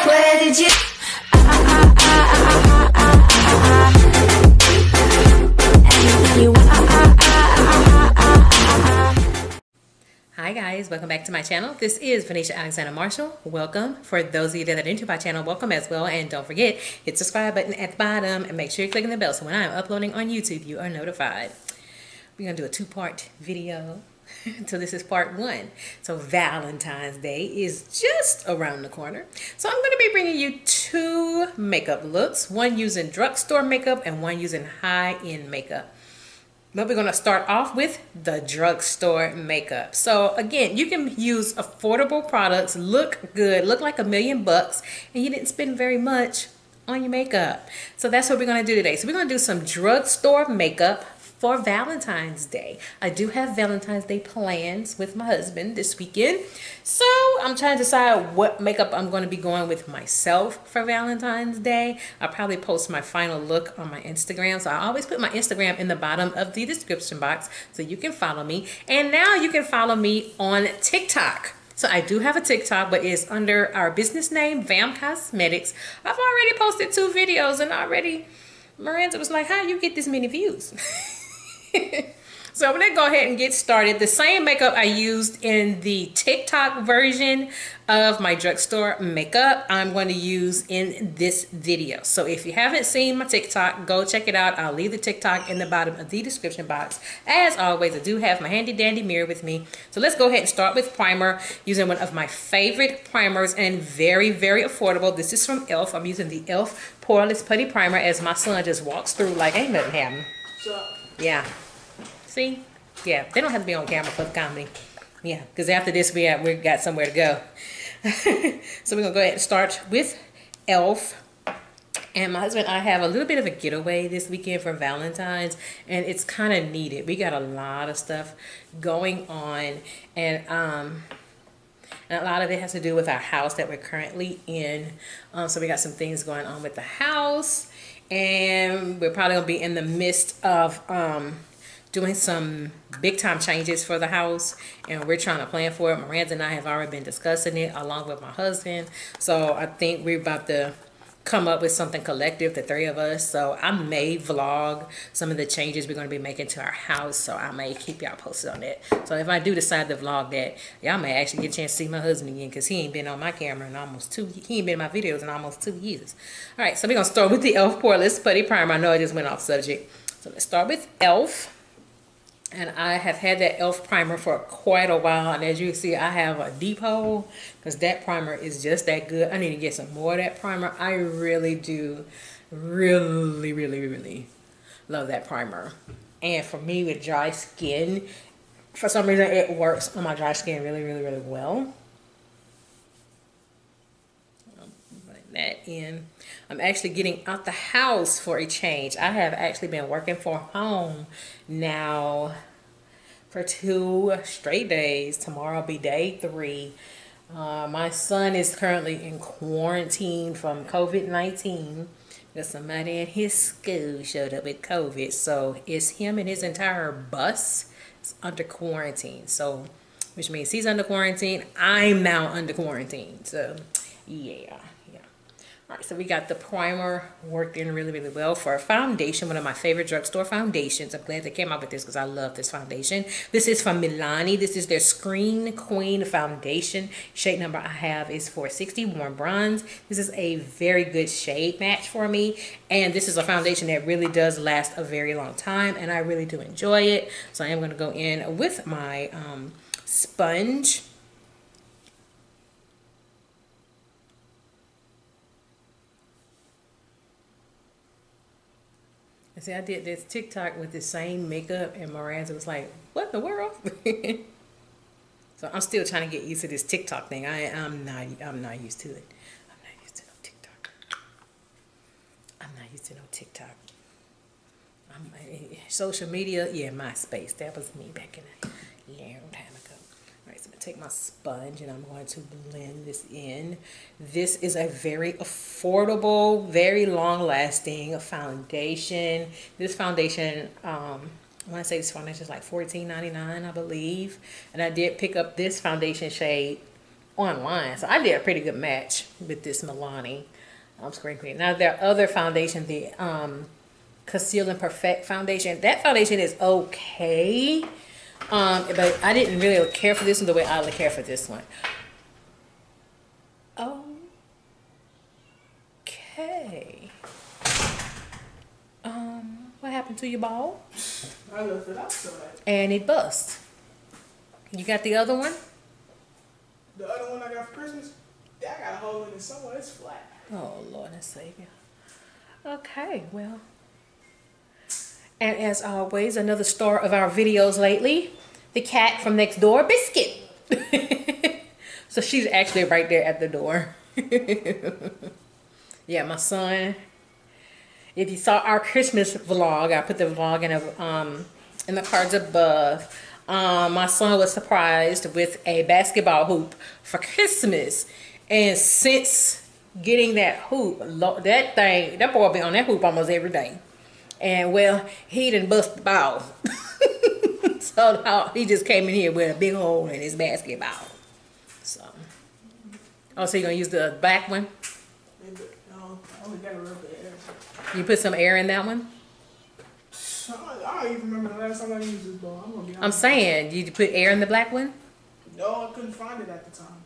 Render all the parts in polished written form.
Where did you? Hi guys, welcome back to my channel. This is Venetia Alexander Marshall. Welcome. For those of you that are new to my channel, welcome as well. And don't forget, hit the subscribe button at the bottom and make sure you're clicking the bell so when I am uploading on YouTube, you are notified. We're going to do a two-part video. So this is part one. So Valentine's Day is just around the corner. So I'm going to be bringing you two makeup looks. One using drugstore makeup and one using high-end makeup. But we're going to start off with the drugstore makeup. So again, you can use affordable products, look good, look like $1,000,000, and you didn't spend very much on your makeup. So that's what we're going to do today. So we're going to do some drugstore makeup for Valentine's Day. I do have Valentine's Day plans with my husband this weekend. So I'm trying to decide what makeup I'm going to be going with myself for Valentine's Day. I'll probably post my final look on my Instagram. So I always put my Instagram in the bottom of the description box so you can follow me. And now you can follow me on TikTok. So I do have a TikTok, but it's under our business name, Vam Cosmetics. I've already posted 2 videos and already Miranda was like, how you get this many views? So I'm gonna go ahead and get started. The same makeup I used in the TikTok version of my drugstore makeup, I'm going to use in this video. So if you haven't seen my TikTok, go check it out. I'll leave the TikTok in the bottom of the description box. As always, I do have my handy dandy mirror with me. So let's go ahead and start with primer using one of my favorite primers and very, very affordable. This is from E.L.F. I'm using the E.L.F. Poreless Putty Primer as my son just walks through like ain't nothing happening. Yeah. See? Yeah, they don't have to be on camera for the comedy. Yeah, because after this, we got somewhere to go. So we're going to go ahead and start with E.L.F. And my husband and I have a little bit of a getaway this weekend for Valentine's, and it's kind of needed. We got a lot of stuff going on, and a lot of it has to do with our house that we're currently in. So we got some things going on with the house, and we're probably going to be in the midst of doing some big time changes for the house, and we're trying to plan for it. Miranda and I have already been discussing it along with my husband. So I think we're about to come up with something collective, the 3 of us. So I may vlog some of the changes we're going to be making to our house. So I may keep y'all posted on that. So if I do decide to vlog that, y'all may actually get a chance to see my husband again, because he ain't been on my camera in almost he ain't been in my videos in almost 2 years. All right, so we're going to start with the E.L.F. Poreless Putty Primer. I know I just went off subject. So let's start with E.L.F. And I have had that E.L.F. primer for quite a while. And as you can see, I have a deep hole because that primer is just that good. I need to get some more of that primer. I really do really love that primer. And for me with dry skin, for some reason it works on my dry skin really well. Put that in. I'm actually getting out the house for a change. I have actually been working from home now for 2 straight days. Tomorrow will be day 3. My son is currently in quarantine from COVID-19 because somebody at his school showed up with COVID. So it's him and his entire bus is under quarantine. So, which means he's under quarantine. I'm now under quarantine. So, yeah. All right, so we got the primer worked in really well for a foundation, one of my favorite drugstore foundations. I'm glad they came out with this because I love this foundation. This is from Milani. This is their Screen Queen foundation. Shade number I have is 460 Warm Bronze. This is a very good shade match for me, and this is a foundation that really does last a very long time, and I really do enjoy it. So I am going to go in with my sponge. See, I did this TikTok with the same makeup, and Miranda was like, what in the world? So I'm still trying to get used to this TikTok thing. I'm not used to it. I'm not used to no TikTok. I'm not used to no TikTok. Social media, yeah, MySpace. That was me back in a long time ago. All right, so I'm going to take my sponge and I'm going to blend this in. This is a very affordable, very long-lasting foundation. This foundation, I want to say this foundation is like $14.99, I believe. And I did pick up this foundation shade online. So I did a pretty good match with this Milani screen queen. Now there are other foundation, the Conceal and Perfect foundation. That foundation is okay. But I didn't really care for this one the way I would care for this one. Okay. What happened to your ball? I left it outside. And it bust. You got the other one? The other one I got for Christmas, yeah, I got a hole in it somewhere. It's flat. Oh, Lord and Savior. Okay, well. And as always, another star of our videos lately, the cat from next door, Biscuit. So she's actually right there at the door. Yeah, my son. If you saw our Christmas vlog, I put the vlog in the cards above. My son was surprised with a basketball hoop for Christmas, and since getting that hoop, that boy been on that hoop almost every day. And well, he didn't bust the ball. So he just came in here with a big hole in his basketball. So, oh, so you're gonna use the black one? No, I only got a little bit of air. You put some air in that one? I don't even remember the last time I used this ball. I'm gonna be honest. I'm saying, did you put air in the black one? No, I couldn't find it at the time.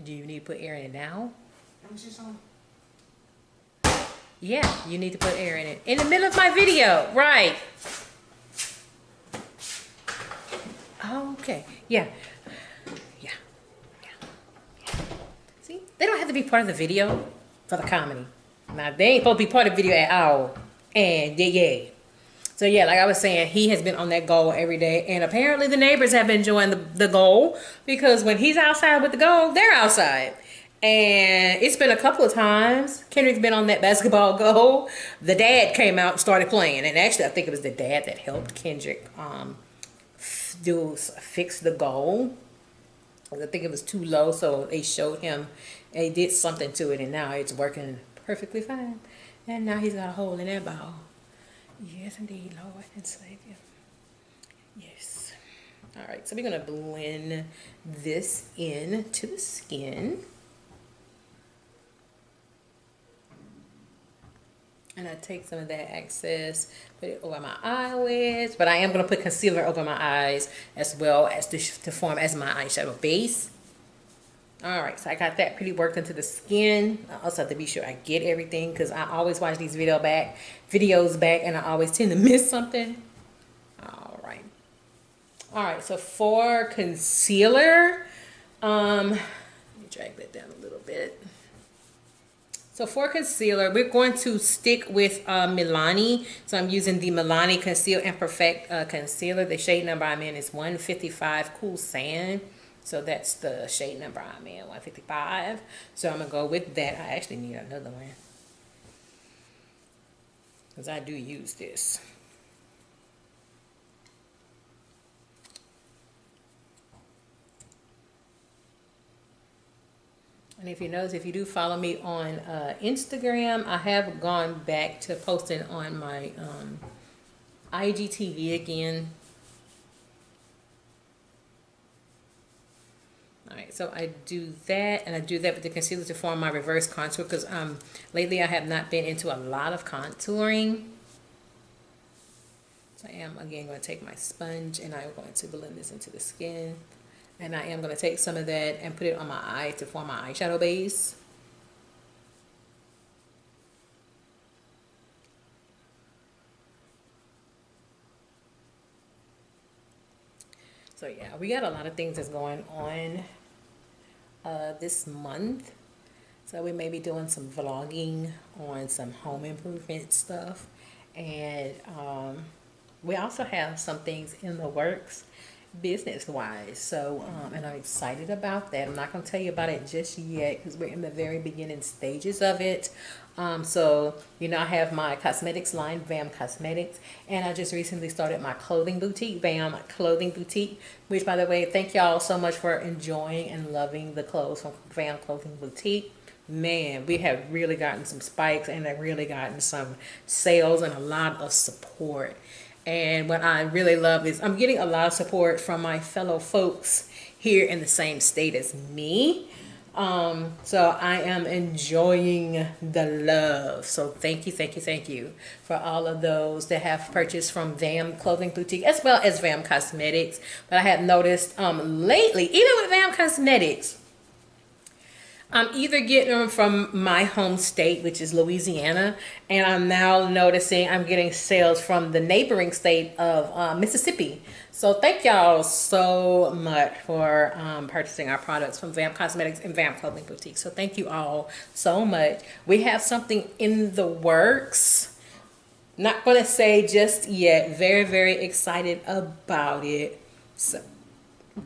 Do you need to put air in it now? Let me see something. Yeah, you need to put air in it. In the middle of my video, right. Okay, yeah. See, they don't have to be part of the video for the comedy. Now, they ain't supposed to be part of the video at all. And yeah. So yeah, like I was saying, he has been on that goal every day. And apparently the neighbors have been enjoying the goal, because when he's outside with the goal, they're outside. And it's been a couple of times Kendrick's been on that basketball goal. The dad came out and started playing. And actually, I think it was the dad that helped Kendrick fix the goal. I think it was too low, so they showed him, they did something to it, and now it's working perfectly fine. And now he's got a hole in that ball. Yes, indeed, Lord and Savior. Yes. All right, so we're going to blend this in to the skin. And I take some of that excess, put it over my eyelids. But I am going to put concealer over my eyes as well as to form as my eyeshadow base. Alright, so I got that pretty worked into the skin. I also have to be sure I get everything, because I always watch these videos back and I always tend to miss something. Alright, so for concealer, let me drag that down a little bit. So for concealer, we're going to stick with Milani. So I'm using the Milani Conceal and Perfect concealer. The shade number I'm in is 155 Cool Sand. So that's the shade number I'm in, 155. So I'm going to go with that. I actually need another one, because I do use this. And if you notice, if you do follow me on Instagram, I have gone back to posting on my IGTV again. Alright, so I do that, and I do that with the concealer to form my reverse contour, because lately I have not been into a lot of contouring. So I am again going to take my sponge and I'm going to blend this into the skin. And I am going to take some of that and put it on my eye to form my eyeshadow base. So yeah, we got a lot of things that's going on this month. So we may be doing some vlogging on some home improvement stuff. And we also have some things in the works business-wise. So, and I'm excited about that. I'm not going to tell you about it just yet, because we're in the very beginning stages of it. So, you know, I have my cosmetics line, VAM Cosmetics, and I just recently started my clothing boutique, VAM Clothing Boutique, which, by the way, thank y'all so much for enjoying and loving the clothes from VAM Clothing Boutique. Man, we have really gotten some spikes, and have really gotten some sales and a lot of support. And what I really love is I'm getting a lot of support from my fellow folks here in the same state as me. So I am enjoying the love. So thank you for all of those that have purchased from VAM Clothing Boutique as well as VAM Cosmetics. But I have noticed lately, even with VAM Cosmetics, I'm either getting them from my home state, which is Louisiana, and I'm now noticing I'm getting sales from the neighboring state of Mississippi. So thank y'all so much for purchasing our products from VAM Cosmetics and VAM Clothing Boutique. So thank you all so much. We have something in the works. Not going to say just yet. Very, very excited about it. So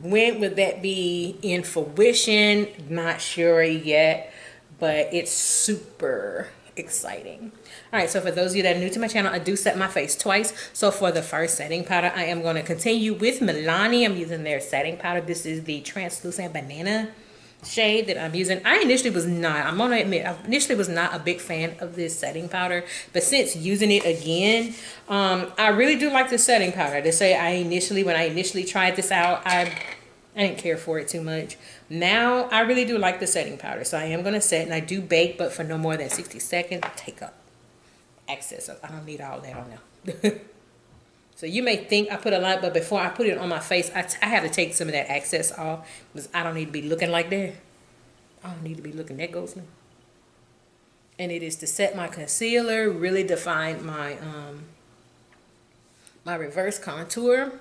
when would that be in fruition? Not sure yet, but it's super exciting. All right, so for those of you that are new to my channel, I do set my face twice. So for the first setting powder, I am going to continue with Milani. I'm using their setting powder. This is the translucent banana shade that I'm using. I initially was not, I'm gonna admit, I initially was not a big fan of this setting powder, but since using it again, I really do like the setting powder. To say when I initially tried this out, I didn't care for it too much. Now I really do like the setting powder, so I am gonna set, and I do bake, but for no more than 60 seconds. Take up excess. I don't need all that on there. So you may think I put a lot, but before I put it on my face, I have to take some of that excess off because I don't need to be looking like that. I don't need to be looking that ghostly. And it is to set my concealer, really define my my reverse contour.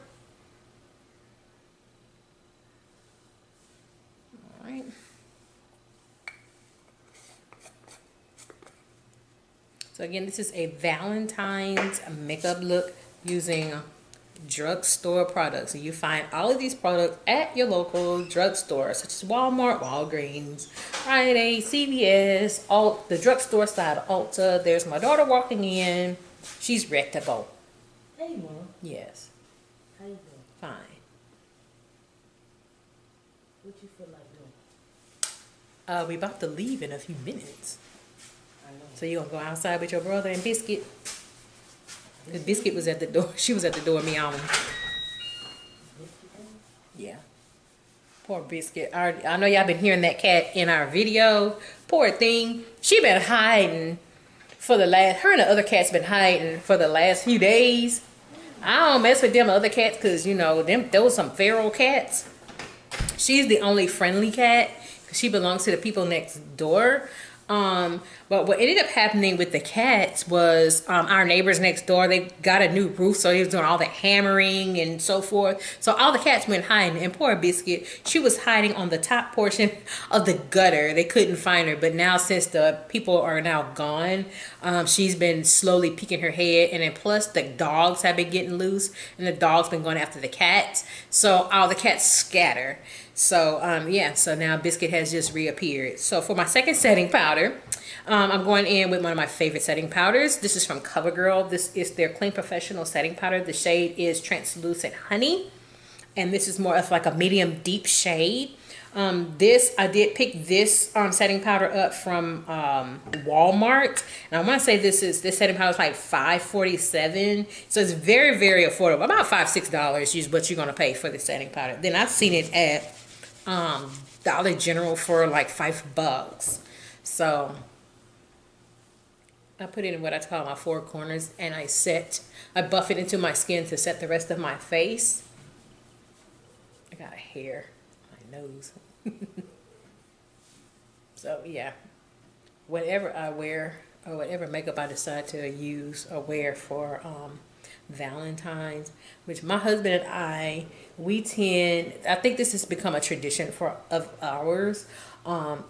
All right. So again, this is a Valentine's makeup look using drugstore products. So you find all of these products at your local drugstore, such as Walmart, Walgreens, Friday, CVS, the drugstore side of Ulta. There's my daughter walking in. She's ready to go. Hey, Mom. Yes. How you doing? Fine. What you feel like doing? We about to leave in a few minutes. I know. So you gonna go outside with your brother and Biscuit? The Biscuit was at the door. She was at the door meowing. Yeah. Poor Biscuit. I know y'all been hearing that cat in our video. Poor thing. She been hiding for the last, her and the other cats been hiding for the last few days. I don't mess with them other cats because, you know, those some feral cats. She's the only friendly cat because she belongs to the people next door. But what ended up happening with the cats was our neighbors next door, they got a new roof, so he was doing all the hammering and so forth. So all the cats went hiding, and poor Biscuit, she was hiding on the top portion of the gutter. They couldn't find her, but now since the people are now gone, she's been slowly peeking her head, and then plus the dogs have been getting loose, and the dogs been going after the cats, so all the cats scatter. So yeah, so now Biscuit has just reappeared. So for my second setting powder, I'm going in with one of my favorite setting powders. This is from Covergirl. This is their Clean Professional setting powder. The shade is Translucent Honey, and this is more of like a medium deep shade. I did pick this setting powder up from Walmart, and I want to say this setting powder is like $5.47, so it's very, very affordable. About $5-6 is what you're gonna pay for the setting powder. Then I've seen it at Dollar General for like $5. So I put it in what I call my four corners, and I buff it into my skin to set the rest of my face. I got a hair on my nose. So yeah, whatever I wear or whatever makeup I decide to use or wear for Valentine's, which my husband and I think this has become a tradition of ours.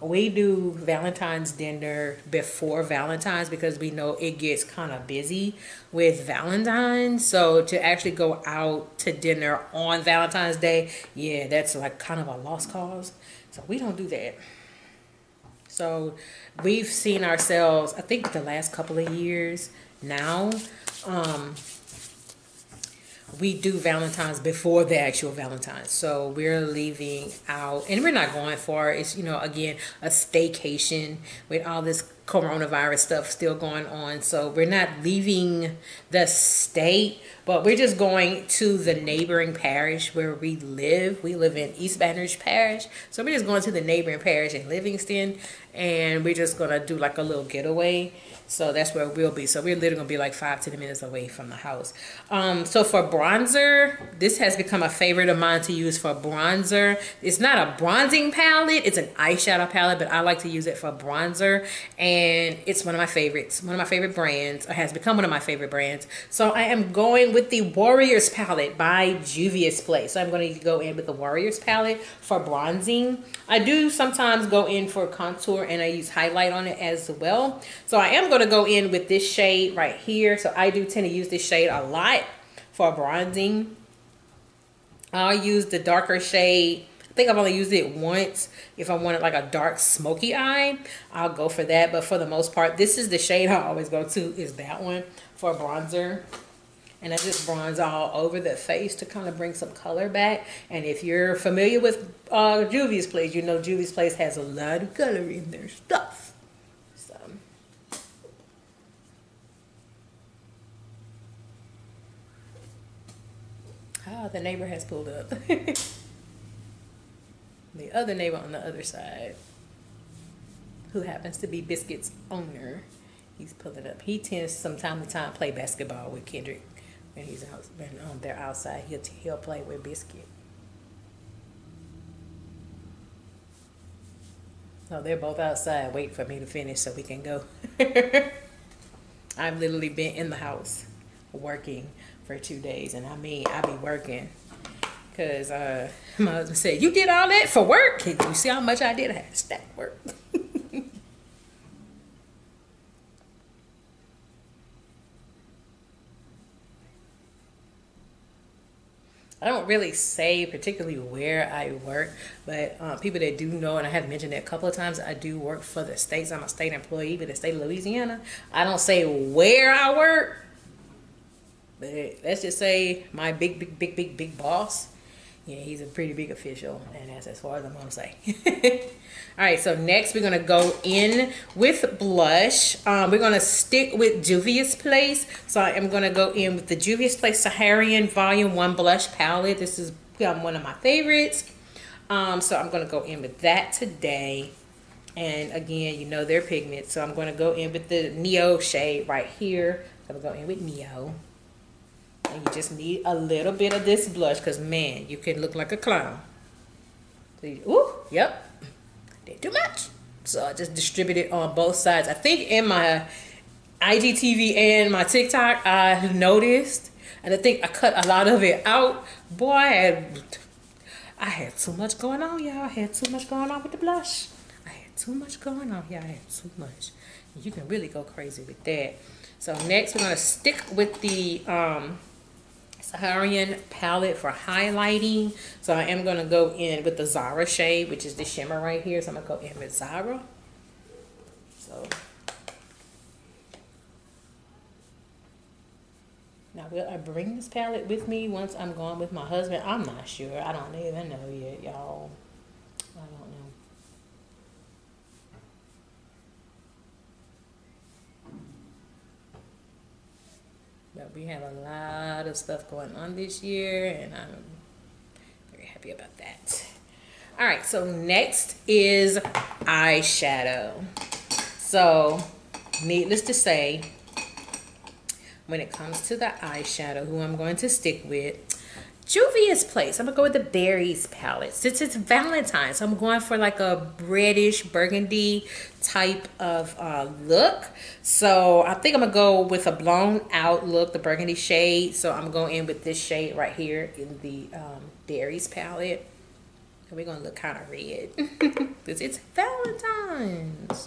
We do Valentine's dinner before Valentine's because we know it gets kind of busy with Valentine's. So to actually go out to dinner on Valentine's Day, yeah, that's like kind of a lost cause. So we don't do that. So we've seen ourselves, I think the last couple of years now, we do Valentine's before the actual Valentine's. So we're leaving out, and we're not going for, it's, you know, again, a staycation with all this coronavirus stuff still going on, so we're not leaving the state, but we're just going to the neighboring parish where we live. We live in East Baton Rouge Parish, so we're just going to the neighboring parish in Livingston, and we're just gonna do like a little getaway. So that's where we'll be. So we're literally gonna be like 5-10 minutes away from the house. So for bronzer, this has become a favorite of mine to use for bronzer. It's not a bronzing palette, it's an eyeshadow palette, but I like to use it for bronzer. And it's one of my favorites, one of my favorite brands, or has become one of my favorite brands. So I am going with the Warriors palette by Juvia's Place. So I'm going to go in with the Warriors palette for bronzing. I do sometimes go in for contour, and I use highlight on it as well. So I am going to go in with this shade right here. So I do tend to use this shade a lot for bronzing. I'll use the darker shade. I think I've only used it once. If I wanted like a dark smoky eye, I'll go for that. But for the most part, this is the shade I always go to, is that one for bronzer. And I just bronze all over the face to kind of bring some color back. And if you're familiar with Juvia's Place, you know Juvia's Place has a lot of color in their stuff. So the neighbor has pulled up. The other neighbor on the other side, who happens to be Biscuit's owner, he's pulling up. He tends from time to time play basketball with Kendrick. When he's out, when they're outside, he'll play with Biscuit. So they're both outside waiting for me to finish so we can go. I've literally been in the house working for 2 days, and I mean, I be working because my husband said, "You did all that for work? Can you see how much I did? I had to stack work." I don't really say particularly where I work, but people that do know, and I have mentioned it a couple of times, I do work for the states. I'm a state employee with the state of Louisiana. I don't say where I work, but let's just say my big boss. Yeah, he's a pretty big official, and that's as far as I'm gonna say. All right, so next we're gonna go in with blush. We're gonna stick with Juvia's Place. So I am gonna go in with the Juvia's Place Saharian Volume 1 blush palette. This is one of my favorites. So I'm gonna go in with that today. And again, you know their pigments, so I'm gonna go in with the Neo shade right here. So I'm gonna go in with Neo. And you just need a little bit of this blush, because man, you can look like a clown. So ooh, yep. Did too much. So I just distribute it on both sides. I think in my IGTV and my TikTok, I noticed, and I think I cut a lot of it out. Boy, I had too much going on, y'all. I had too much going on with the blush. I had too much going on. Yeah, I had too much. You can really go crazy with that. So next we're gonna stick with the Saharian palette for highlighting. So I am gonna go in with the Zara shade, which is the shimmer right here. So I'm gonna go in with Zara. So now will I bring this palette with me once I'm gone with my husband? I'm not sure. I don't even know yet, y'all. I don't know. But we have a lot of stuff going on this year, and I'm very happy about that. All right, so next is eyeshadow. So needless to say, when it comes to the eyeshadow, who I'm going to stick with, Juvia's Place. I'm gonna go with the Berries palette. Since it's Valentine's, so I'm going for like a reddish burgundy type of look. So I think I'm gonna go with a blown out look, the burgundy shade. So I'm going in with this shade right here in the Berries palette. And we're gonna look kind of red because it's Valentine's.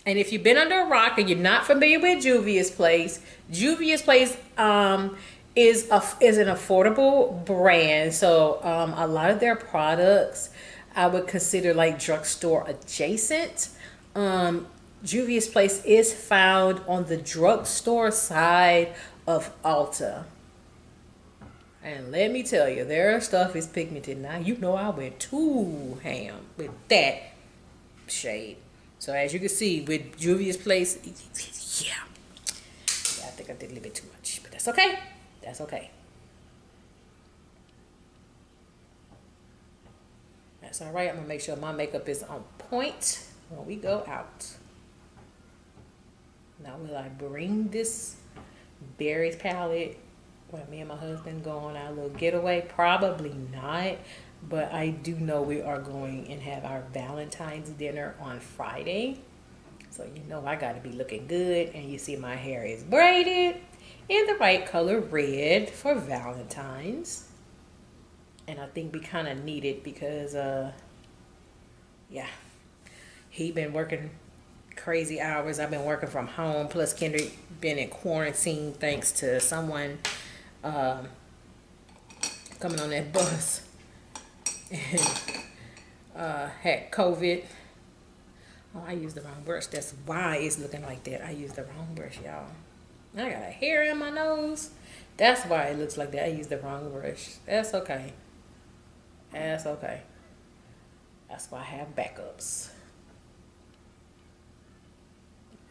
And if you've been under a rock and you're not familiar with Juvia's Place is an affordable brand. So a lot of their products I would consider like drugstore adjacent. Juvia's Place is found on the drugstore side of Ulta. And let me tell you, their stuff is pigmented. Now, you know I went too ham with that shade. So as you can see with Juvia's place, yeah, I think I did a little bit too much, but that's okay. That's okay. That's all right. I'm gonna make sure my makeup is on point when we go out. Now, will I bring this berries palette when me and my husband go on our little getaway? Probably not, but I do know we are going and have our Valentine's dinner on Friday. So you know I gotta be looking good, and you see my hair is braided in the right color red for Valentine's. And I think we kind of need it because yeah, he been working crazy hours. I've been working from home, plus Kendrick been in quarantine thanks to someone coming on that bus and had COVID. Oh, I used the wrong brush. That's why it's looking like that. I used the wrong brush, y'all. I got a hair in my nose. That's why it looks like that. I used the wrong brush. That's okay. That's okay. That's why I have backups.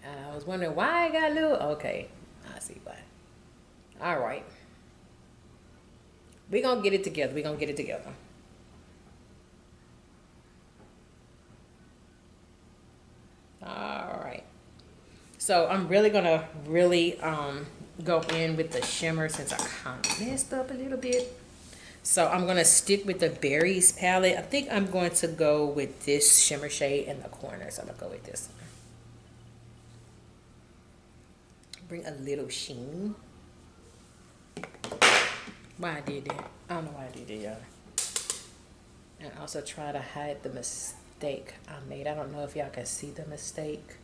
I was wondering why I got a little. Okay, I see why. All right. We're going to get it together. We're going to get it together. All right. So I'm really going to go in with the shimmer since I kind of messed up a little bit. So I'm going to stick with the berries palette. I think I'm going to go with this shimmer shade in the corner. So I'm going to go with this one. Bring a little sheen. Why I did that? I don't know why I did that, y'all. And also try to hide the mistake I made. I don't know if y'all can see the mistake,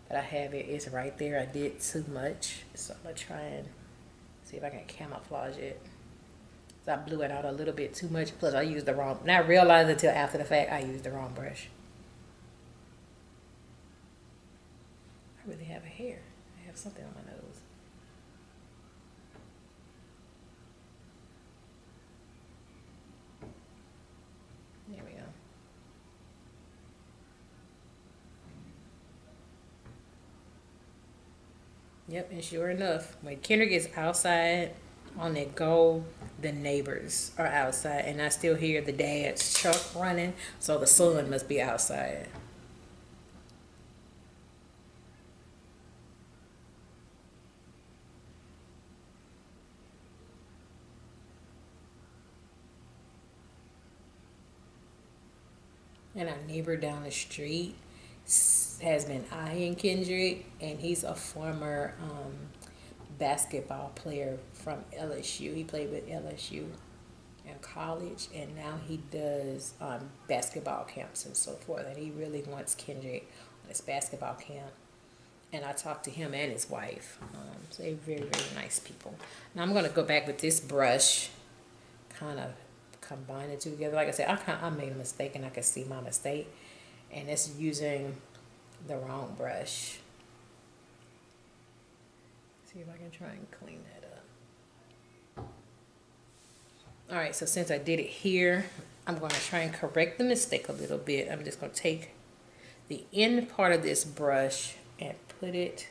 but I have it. It's right there. I did too much. So I'm going to try and see if I can camouflage it. So I blew it out a little bit too much. Plus I used the wrong, not realized until after the fact I used the wrong brush. I really have a hair. I have something on my nose. There we go. Yep, and sure enough, when Kendrick is outside on that go, the neighbors are outside, and I still hear the dad's truck running, so the son must be outside. And our neighbor down the street has been eyeing Kendrick, and he's a former basketball player from LSU. He played with LSU in college, and now he does basketball camps and so forth. And he really wants Kendrick on his basketball camp. And I talked to him and his wife. So they're very, very nice people. Now I'm going to go back with this brush, kind of combine the two together. Like I said, I made a mistake, and I can see my mistake. And it's using the wrong brush. See if I can try and clean that up. All right, so since I did it here, I'm going to try and correct the mistake a little bit. I'm just going to take the end part of this brush and put it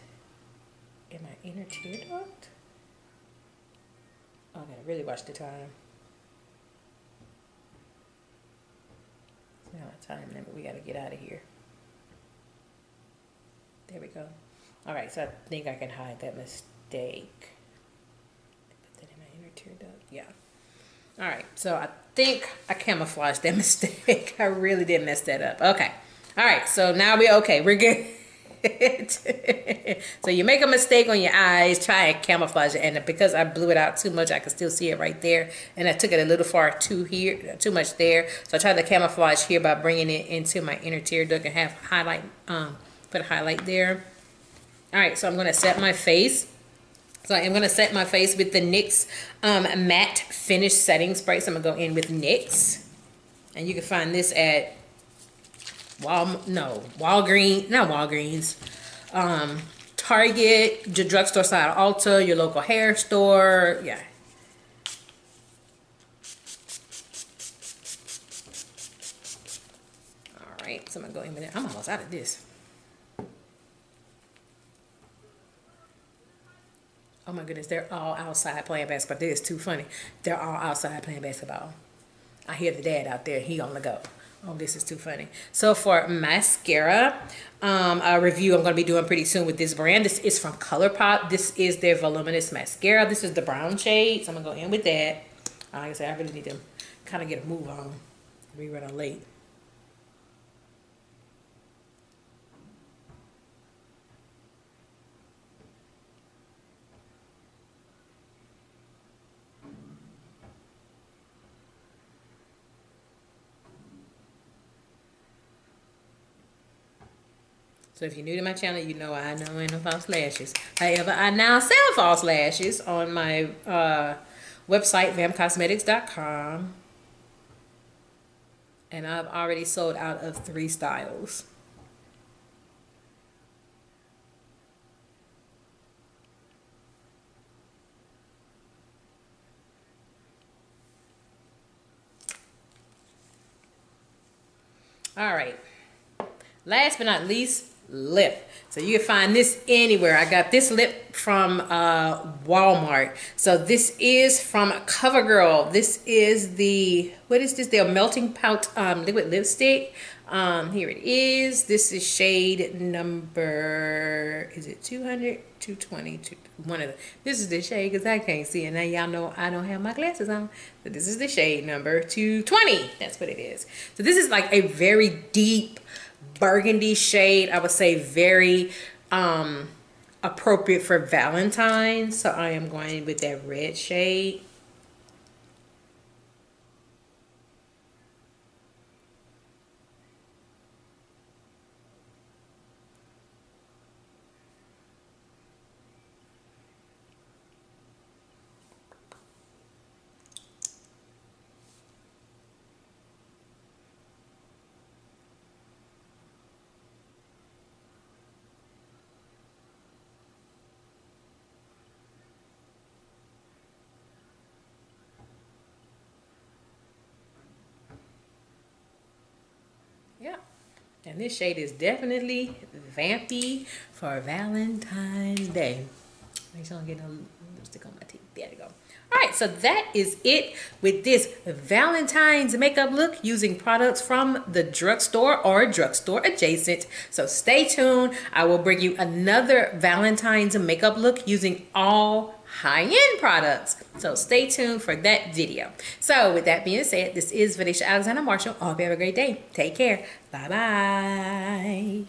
in my inner tear duct. Oh, I gotta really watch the time. It's not a time limit. We gotta get out of here. There we go. All right, so I think I can hide that mistake. Put that in my inner tear duct. Yeah. All right, so I think I camouflaged that mistake. I really did mess that up. Okay. All right, so now we're okay. We're good. So you make a mistake on your eyes, try and camouflage it. And because I blew it out too much, I can still see it right there. And I took it a little far too much there. So I tried to camouflage here by bringing it into my inner tear duct and have highlight, put a highlight there. All right, so I'm going to set my face. So I'm going to set my face with the NYX matte finish setting spray. So I'm going to go in with NYX. And you can find this at Walgreens, Target, the drugstore side, Ulta, your local hair store, yeah. All right, so I'm gonna go in with it. I'm almost out of this. Oh my goodness, they're all outside playing basketball. This is too funny. They're all outside playing basketball. I hear the dad out there. He on the go. Oh, this is too funny. So for mascara, a review I'm going to be doing pretty soon with this brand. This is from Colourpop. This is their voluminous mascara. This is the brown shade. So I'm going to go in with that. Like I said, I really need to kind of get a move on. We running late. So if you're new to my channel, you know I know ain't no false lashes. However, I now sell false lashes on my website, vamcosmetics.com. And I've already sold out of 3 styles. All right. Last but not least, lip. So you can find this anywhere. I got this lip from Walmart. So this is from Covergirl. This is the, what is this? The melting pout liquid lipstick. Here it is. This is shade number, is it 200, 220, one of the, this is the shade because I can't see it. Now y'all know I don't have my glasses on. But this is the shade number 220. That's what it is. So this is like a very deep burgundy shade. I would say very appropriate for Valentine's. So I am going with that red shade. Yeah, and this shade is definitely vampy for Valentine's Day. Make sure I don't get no lipstick on my teeth. There we go. All right, so that is it with this Valentine's makeup look using products from the drugstore or drugstore adjacent. So stay tuned. I will bring you another Valentine's makeup look using all high-end products. So stay tuned for that video. So with that being said, this is Venetia Alexander Marshall. I hope you have a great day. Take care. Bye-bye.